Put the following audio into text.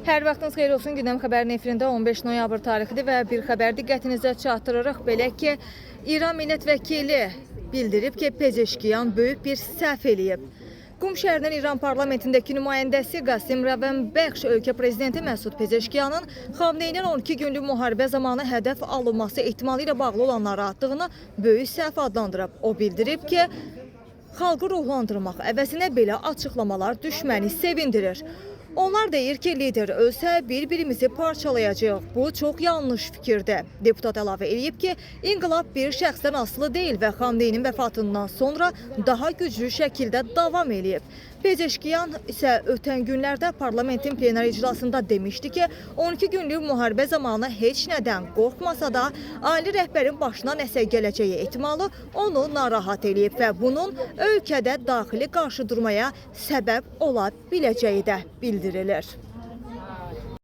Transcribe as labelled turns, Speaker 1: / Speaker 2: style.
Speaker 1: Hər vaxtınız xeyir olsun. Gündəm xəbərinin efirində 15 noyabr tarixidir və bir xəbər diqqətinizə çatdırırıq. Belə ki, İran millət vəkili bildirib ki, Pezeşkiyan böyük bir səhv eləyib. Qum şəhərinin İran parlamentindəki nümayəndəsi Qasim Rəvənbəxş ölkə prezidenti Məsud Pezeşkiyanın Xamneyinin 12 günlük müharibə zamanı hədəf alınması ehtimalı ilə bağlı olan narahatlığını böyük səhv adlandırıb. O bildirib ki, xalqı ruhlandırmaq əvəzinə belə açıqlamalar düşməni sevindirir. Onlar deyir ki, lider ölsə bir-birimizi parçalayacaq. Bu çox yanlış fikirdir. Deputat əlavə edib ki, inqilab bir şəxsdən asılı deyil və Xamneyinin vəfatından sonra daha güclü şəkildə davam edib. Pezeşkiyan isə ötən günlərdə parlamentin plenar iclasında demişdi ki, 12 günlük müharibə zamanı heç nədən qorxmasa da, ali rəhbərin başına nəsə gələcəyi ehtimalı onu narahat edib və bunun ölkədə daxili qarşıdurmaya səbəb ola biləcəyi də bildirilir.